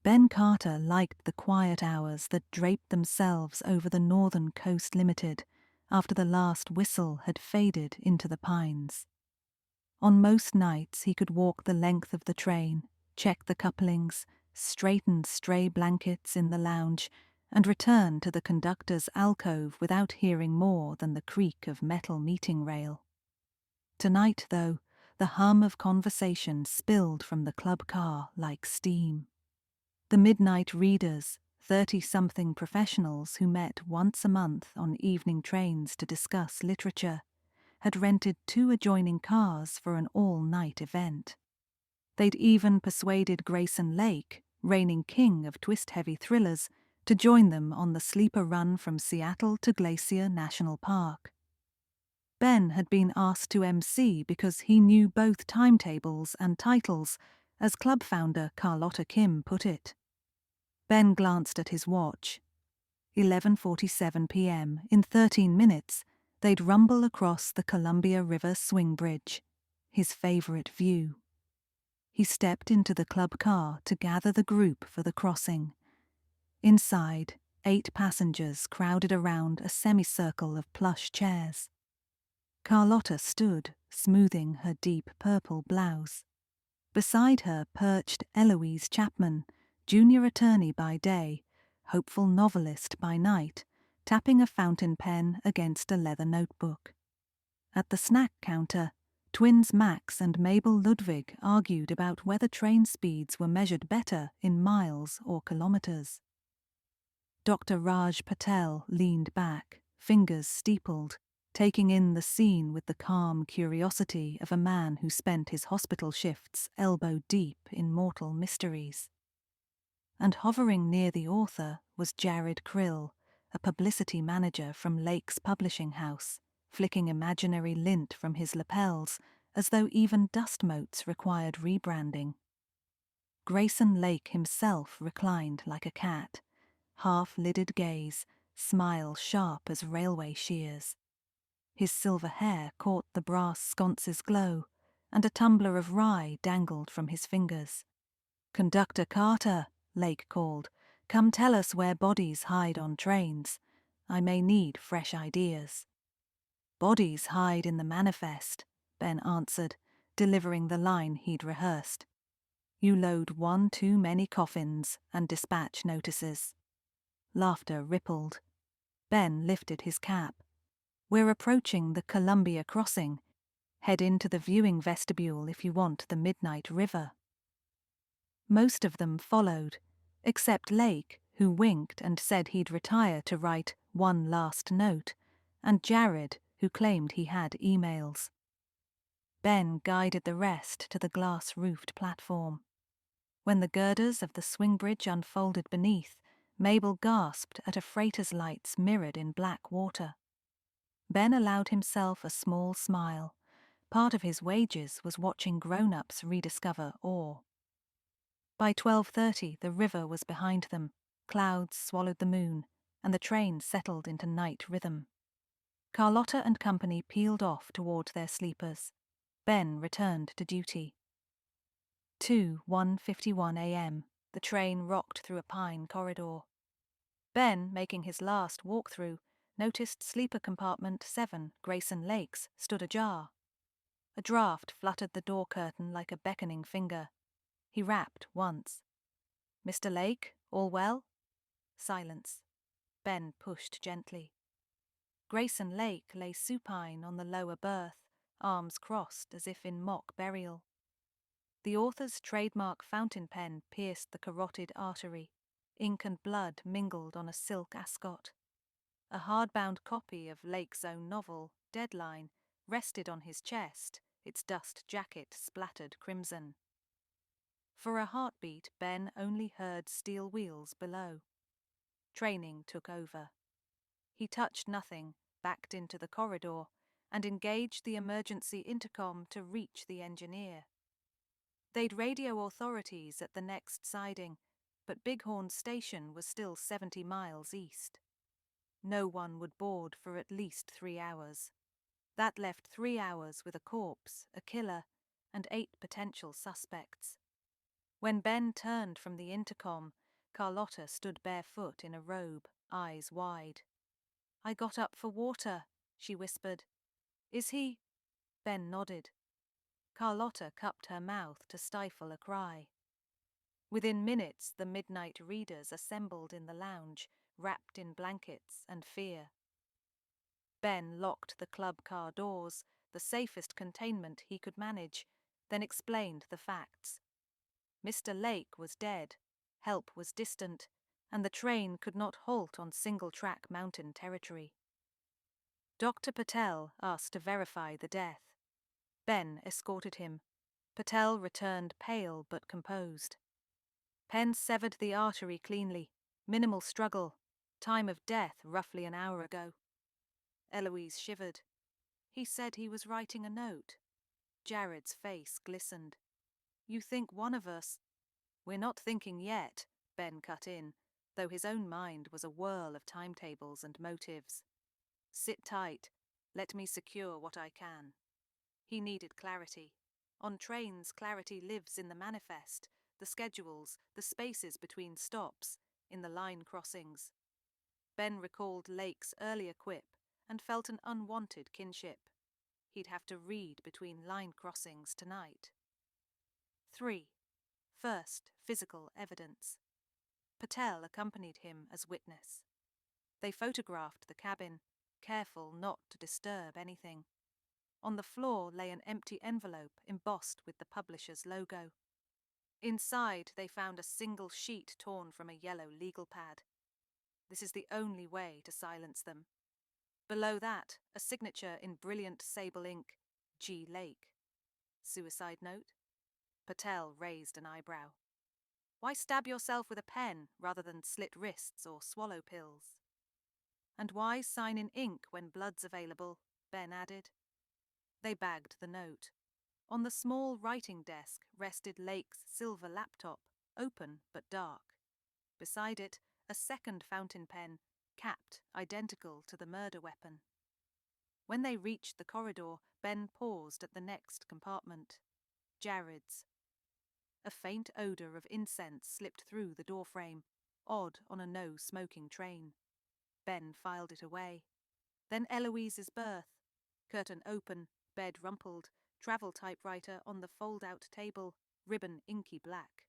Ben Carter liked the quiet hours that draped themselves over the Northern Coast Limited after the last whistle had faded into the pines. On most nights he could walk the length of the train, check the couplings, straighten stray blankets in the lounge, and return to the conductor's alcove without hearing more than the creak of metal meeting rail. Tonight, though, the hum of conversation spilled from the club car like steam. The midnight readers, 30-something professionals who met once a month on evening trains to discuss literature, had rented 2 adjoining cars for an all-night event. They'd even persuaded Grayson Lake, reigning king of twist-heavy thrillers, to join them on the sleeper run from Seattle to Glacier National Park. Ben had been asked to MC because he knew both timetables and titles, as club founder Carlotta Kim put it. Ben glanced at his watch. 11:47 p.m. In 13 minutes, they'd rumble across the Columbia River swing bridge, his favorite view. He stepped into the club car to gather the group for the crossing. Inside, 8 passengers crowded around a semicircle of plush chairs. Carlotta stood, smoothing her deep purple blouse. Beside her perched Eloise Chapman, junior attorney by day, hopeful novelist by night, tapping a fountain pen against a leather notebook. At the snack counter, twins Max and Mabel Ludwig argued about whether train speeds were measured better in miles or kilometers. Dr. Raj Patel leaned back, fingers steepled, taking in the scene with the calm curiosity of a man who spent his hospital shifts elbow deep in mortal mysteries. And hovering near the author was Jared Krill, a publicity manager from Lake's publishing house, flicking imaginary lint from his lapels as though even dust motes required rebranding. Grayson Lake himself reclined like a cat, half-lidded gaze, smile sharp as railway shears. His silver hair caught the brass sconce's glow, and a tumbler of rye dangled from his fingers. "Conductor Carter," Lake called, "come tell us where bodies hide on trains. I may need fresh ideas." "Bodies hide in the manifest," Ben answered, delivering the line he'd rehearsed. "You load 1 too many coffins and dispatch notices." Laughter rippled. Ben lifted his cap. "We're approaching the Columbia crossing. Head into the viewing vestibule if you want the midnight river." Most of them followed, except Lake, who winked and said he'd retire to write one last note, and Jared, who claimed he had emails. Ben guided the rest to the glass-roofed platform. When the girders of the swing bridge unfolded beneath, Mabel gasped at a freighter's lights mirrored in black water. Ben allowed himself a small smile. Part of his wages was watching grown-ups rediscover awe. By 12:30 the river was behind them, clouds swallowed the moon, and the train settled into night rhythm. Carlotta and company peeled off toward their sleepers. Ben returned to duty. 1:51 a.m. The train rocked through a pine corridor. Ben, making his last walkthrough, noticed sleeper compartment 7, Grayson Lake's, stood ajar. A draft fluttered the door curtain like a beckoning finger. He rapped once. "Mr. Lake, all well?" Silence. Ben pushed gently. Grayson Lake lay supine on the lower berth, arms crossed as if in mock burial. The author's trademark fountain pen pierced the carotid artery. Ink and blood mingled on a silk ascot. A hardbound copy of Lake's own novel, Deadline, rested on his chest, its dust jacket splattered crimson. For a heartbeat, Ben only heard steel wheels below. Training took over. He touched nothing, backed into the corridor, and engaged the emergency intercom to reach the engineer. They'd radio authorities at the next siding, but Bighorn Station was still 70 miles east. No one would board for at least 3 hours. That left 3 hours with a corpse, a killer, and 8 potential suspects. When Ben turned from the intercom, Carlotta stood barefoot in a robe, eyes wide. "I got up for water," she whispered. "Is he—" Ben nodded. Carlotta cupped her mouth to stifle a cry. Within minutes, the midnight readers assembled in the lounge, wrapped in blankets and fear. Ben locked the club car doors, the safest containment he could manage, then explained the facts. Mr. Lake was dead, help was distant, and the train could not halt on single-track mountain territory. Dr. Patel asked to verify the death. Ben escorted him. Patel returned pale but composed. Penn severed the artery cleanly. Minimal struggle. Time of death roughly an hour ago. Eloise shivered. He said he was writing a note. Jared's face glistened. "You think one of us—" "We're not thinking yet," Ben cut in, though his own mind was a whirl of timetables and motives. "Sit tight. Let me secure what I can." He needed clarity. On trains, clarity lives in the manifest, the schedules, the spaces between stops, in the line crossings. Ben recalled Lake's earlier quip and felt an unwanted kinship. He'd have to read between line crossings tonight. 3. First, physical evidence. Patel accompanied him as witness. They photographed the cabin, careful not to disturb anything. On the floor lay an empty envelope embossed with the publisher's logo. Inside, they found a single sheet torn from a yellow legal pad. This is the only way to silence them. Below that, a signature in brilliant sable ink, G. Lake. Suicide note? Patel raised an eyebrow. Why stab yourself with a pen rather than slit wrists or swallow pills? And why sign in ink when blood's available? Ben added. They bagged the note. On the small writing desk rested Lake's silver laptop, open but dark. Beside it, a second fountain pen, capped identical to the murder weapon. When they reached the corridor, Ben paused at the next compartment. Jared's. A faint odour of incense slipped through the doorframe, odd on a no-smoking train. Ben filed it away. Then Eloise's berth. Curtain open, bed rumpled, travel typewriter on the fold-out table, ribbon inky black.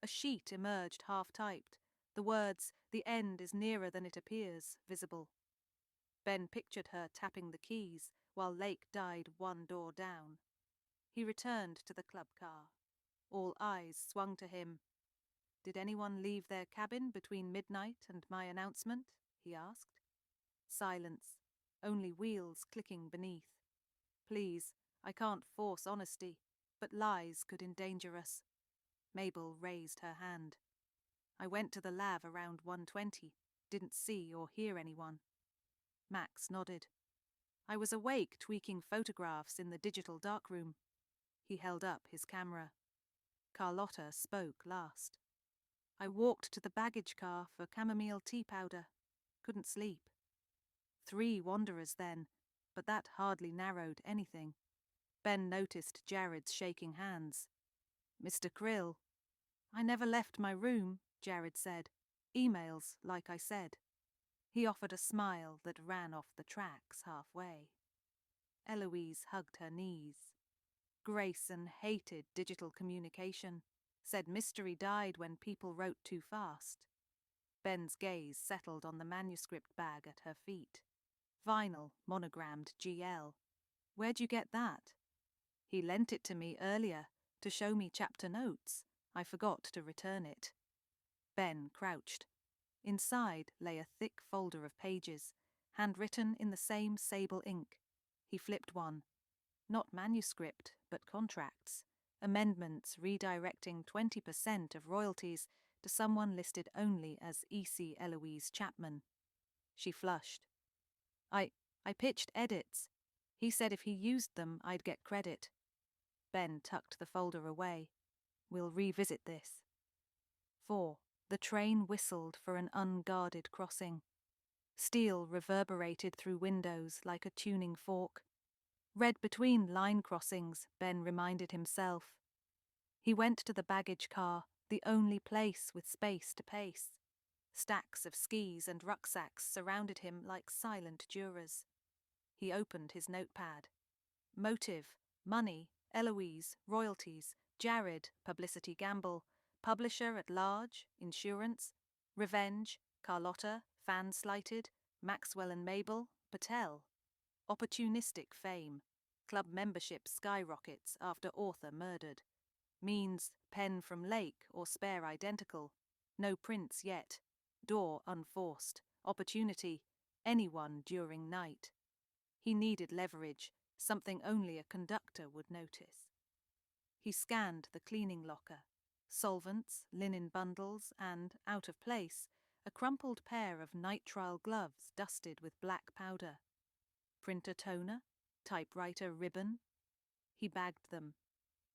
A sheet emerged half-typed, the words, "The end is nearer than it appears," visible. Ben pictured her tapping the keys while Lake died one door down. He returned to the club car. All eyes swung to him. "Did anyone leave their cabin between midnight and my announcement?" he asked. Silence, only wheels clicking beneath. "Please, I can't force honesty, but lies could endanger us." Mabel raised her hand. "I went to the lav around 1:20, didn't see or hear anyone." Max nodded. "I was awake tweaking photographs in the digital darkroom." He held up his camera. Carlotta spoke last. "I walked to the baggage car for chamomile tea powder. Couldn't sleep." 3 wanderers then, but that hardly narrowed anything. Ben noticed Jared's shaking hands. "Mr. Krill." "I never left my room," Jared said. "Emails, like I said." He offered a smile that ran off the tracks halfway. Eloise hugged her knees. Grayson hated digital communication, said mystery died when people wrote too fast. Ben's gaze settled on the manuscript bag at her feet. Vinyl, monogrammed GL. "Where'd you get that?" "He lent it to me earlier, to show me chapter notes. I forgot to return it." Ben crouched. Inside lay a thick folder of pages, handwritten in the same sable ink. He flipped one. Not manuscript, but contracts. Amendments redirecting 20% of royalties to someone listed only as E.C. Eloise Chapman. She flushed. I pitched edits. He said if he used them, I'd get credit." Ben tucked the folder away. "We'll revisit this." 4. The train whistled for an unguarded crossing. Steel reverberated through windows like a tuning fork. Read between line crossings, Ben reminded himself. He went to the baggage car, the only place with space to pace. Stacks of skis and rucksacks surrounded him like silent jurors. He opened his notepad. Motive, money, Eloise, royalties, Jared, publicity gamble, publisher at large, insurance, revenge, Carlotta, fan slighted, Maxwell and Mabel, Patel. Opportunistic fame, club membership skyrockets after author murdered. Means pen from Lake or spare identical. No prints yet. Door unforced. Opportunity, anyone during night. He needed leverage, something only a conductor would notice. He scanned the cleaning locker. Solvents, linen bundles, and, out of place, a crumpled pair of nitrile gloves dusted with black powder. Printer toner, typewriter ribbon. He bagged them.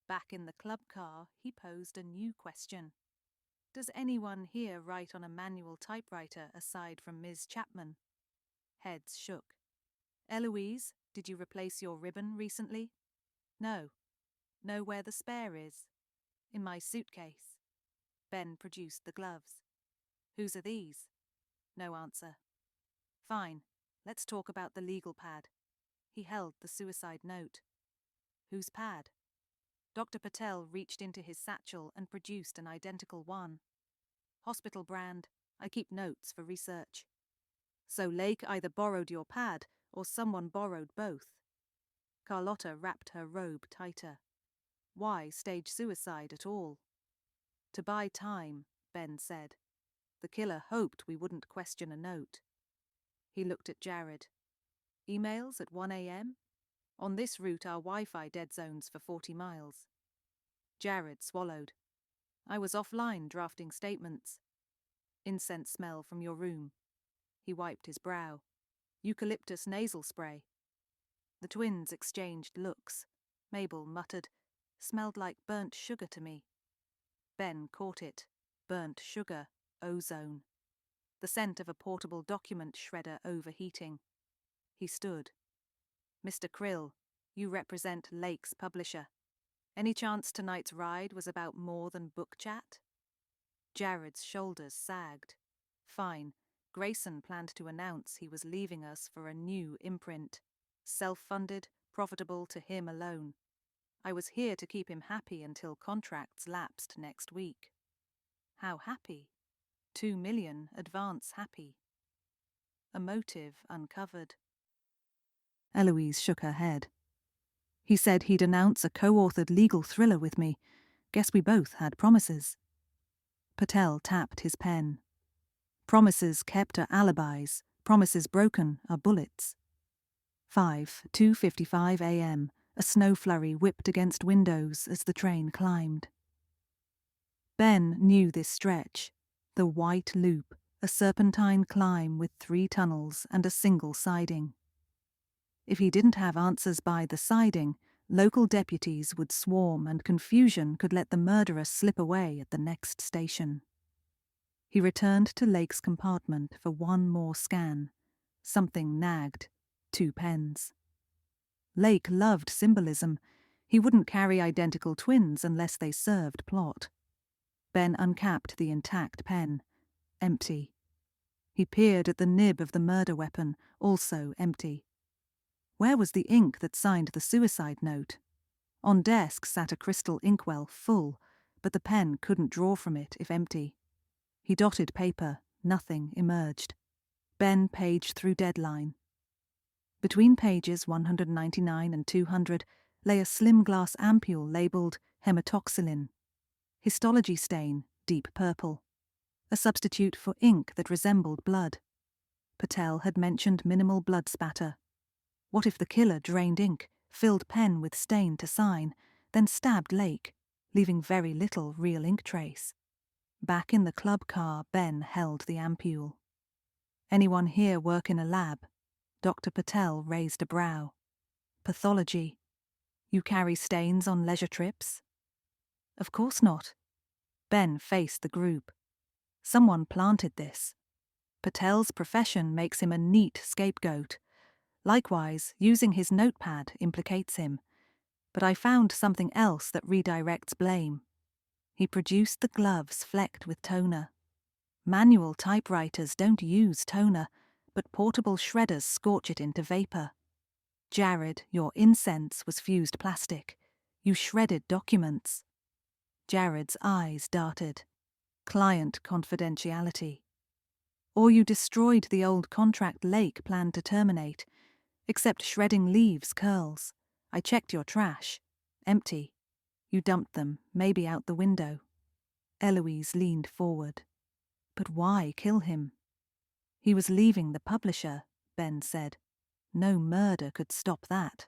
Back in the club car, he posed a new question. Does anyone here write on a manual typewriter aside from Ms. Chapman? Heads shook. Eloise, did you replace your ribbon recently? No. Know where the spare is? In my suitcase. Ben produced the gloves. Whose are these? No answer. Fine. Let's talk about the legal pad. He held the suicide note. Whose pad? Dr. Patel reached into his satchel and produced an identical one. Hospital brand. I keep notes for research. So Lake either borrowed your pad or someone borrowed both. Carlotta wrapped her robe tighter. Why stage suicide at all? To buy time, Ben said. The killer hoped we wouldn't question a note. He looked at Jared. Emails at 1 a.m.? On this route our Wi-Fi dead zones for 40 miles. Jared swallowed. I was offline drafting statements. Incense smell from your room. He wiped his brow. Eucalyptus nasal spray. The twins exchanged looks. Mabel muttered, smelled like burnt sugar to me. Ben caught it. Burnt sugar, ozone. The scent of a portable document shredder overheating. He stood. Mr. Krill, you represent Lake's publisher. Any chance tonight's ride was about more than book chat? Jared's shoulders sagged. Fine. Grayson planned to announce he was leaving us for a new imprint. Self-funded, profitable to him alone. I was here to keep him happy until contracts lapsed next week. How happy? 2 million advance happy. A motive uncovered. Eloise shook her head. He said he'd announce a co-authored legal thriller with me. Guess we both had promises. Patel tapped his pen. Promises kept are alibis. Promises broken are bullets. 2:55 a.m. A snow flurry whipped against windows as the train climbed. Ben knew this stretch. The White Loop, a serpentine climb with 3 tunnels and a single siding. If he didn't have answers by the siding, local deputies would swarm and confusion could let the murderer slip away at the next station. He returned to Lake's compartment for one more scan. Something nagged. 2 pens. Lake loved symbolism. He wouldn't carry identical twins unless they served plot. Ben uncapped the intact pen. Empty. He peered at the nib of the murder weapon, also empty. Where was the ink that signed the suicide note? On desk sat a crystal inkwell full, but the pen couldn't draw from it if empty. He dotted paper. Nothing emerged. Ben paged through deadline. Between pages 199 and 200 lay a slim glass ampule labelled hematoxylin. Histology stain, deep purple. A substitute for ink that resembled blood. Patel had mentioned minimal blood spatter. What if the killer drained ink, filled pen with stain to sign, then stabbed Lake, leaving very little real ink trace? Back in the club car, Ben held the ampule. Anyone here work in a lab? Dr. Patel raised a brow. Pathology. You carry stains on leisure trips? Of course not. Ben faced the group. Someone planted this. Patel's profession makes him a neat scapegoat. Likewise, using his notepad implicates him. But I found something else that redirects blame. He produced the gloves flecked with toner. Manual typewriters don't use toner, but portable shredders scorch it into vapor. Jared, your incense was fused plastic. You shredded documents. Jared's eyes darted. Client confidentiality. Or you destroyed the old contract Lake planned to terminate. Except shredding leaves curls. I checked your trash. Empty. You dumped them, maybe out the window. Eloise leaned forward. But why kill him? He was leaving the publisher, Ben said. No murder could stop that.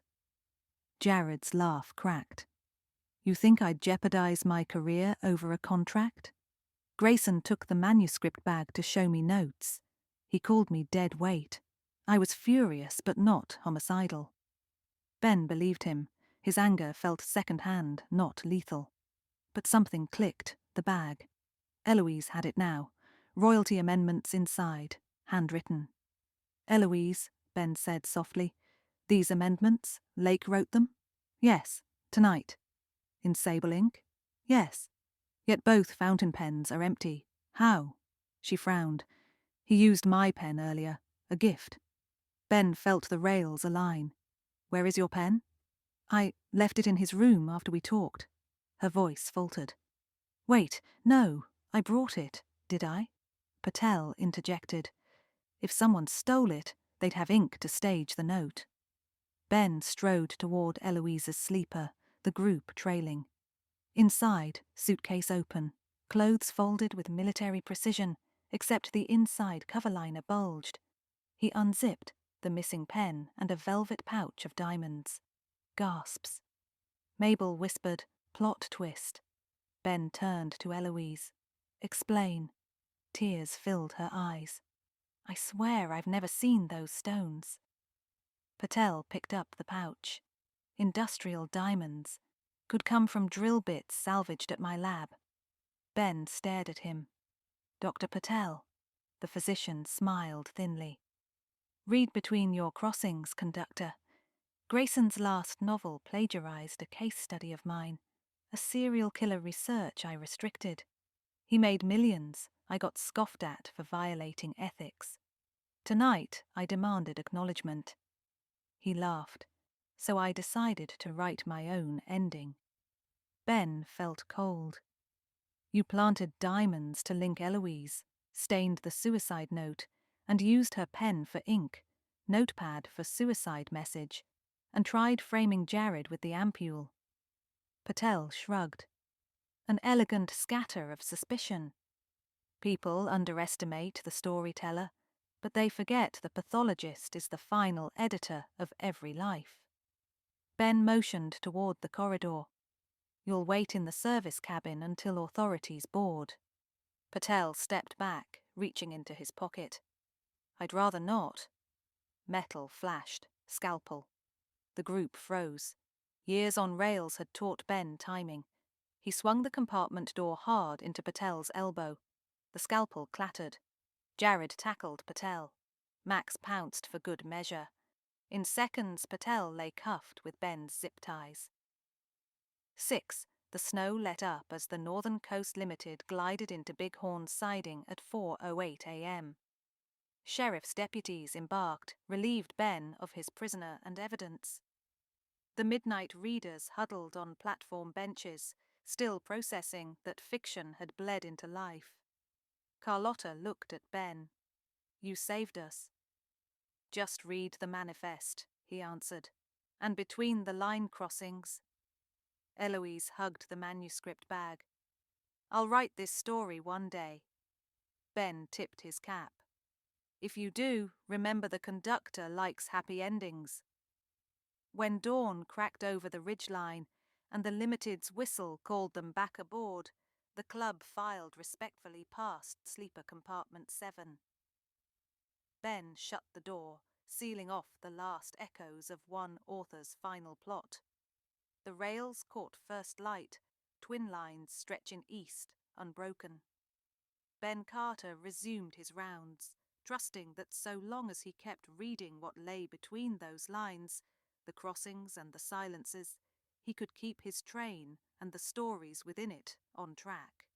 Jared's laugh cracked. You think I'd jeopardize my career over a contract? Grayson took the manuscript bag to show me notes. He called me dead weight. I was furious, but not homicidal. Ben believed him. His anger felt second-hand, not lethal. But something clicked, the bag. Eloise had it now. Royalty amendments inside, handwritten. Eloise, Ben said softly, these amendments, Lake wrote them? Yes, tonight. In sable ink? Yes. Yet both fountain pens are empty. How? She frowned. He used my pen earlier, a gift. Ben felt the rails align. Where is your pen? I left it in his room after we talked. Her voice faltered. Wait, no, I brought it, did I? Patel interjected. If someone stole it, they'd have ink to stage the note. Ben strode toward Eloise's sleeper, the group trailing. Inside, suitcase open, clothes folded with military precision, except the inside cover liner bulged. He unzipped the missing pen and a velvet pouch of diamonds. Gasps. Mabel whispered, plot twist. Ben turned to Eloise. Explain. Tears filled her eyes. I swear I've never seen those stones. Patel picked up the pouch. Industrial diamonds. Could come from drill bits salvaged at my lab. Ben stared at him. Dr. Patel. The physician smiled thinly. Read between your crossings, conductor. Grayson's last novel plagiarized a case study of mine. A serial killer research I restricted. He made millions. I got scoffed at for violating ethics. Tonight, I demanded acknowledgement. He laughed. So I decided to write my own ending. Ben felt cold. You planted diamonds to link Eloise, stained the suicide note, and used her pen for ink, notepad for suicide message, and tried framing Jared with the ampule. Patel shrugged. An elegant scatter of suspicion. People underestimate the storyteller, but they forget the pathologist is the final editor of every life. Ben motioned toward the corridor. You'll wait in the service cabin until authorities board. Patel stepped back, reaching into his pocket. I'd rather not. Metal flashed, scalpel. The group froze. Years on rails had taught Ben timing. He swung the compartment door hard into Patel's elbow. The scalpel clattered. Jared tackled Patel. Max pounced for good measure. In seconds, Patel lay cuffed with Ben's zip ties. 6. The snow let up as the Northern Coast Limited glided into Bighorn's siding at 4:08 a.m. Sheriff's deputies embarked, relieved Ben of his prisoner and evidence. The midnight readers huddled on platform benches, still processing that fiction had bled into life. Carlotta looked at Ben. You saved us. Just read the manifest, he answered. And between the line crossings. Eloise hugged the manuscript bag. I'll write this story one day. Ben tipped his cap. If you do, remember the conductor likes happy endings. When dawn cracked over the ridgeline and the Limited's whistle called them back aboard, the club filed respectfully past sleeper compartment 7. Ben shut the door, sealing off the last echoes of one author's final plot. The rails caught first light, twin lines stretching east, unbroken. Ben Carter resumed his rounds, trusting that so long as he kept reading what lay between those lines, the crossings and the silences, he could keep his train and the stories within it on track.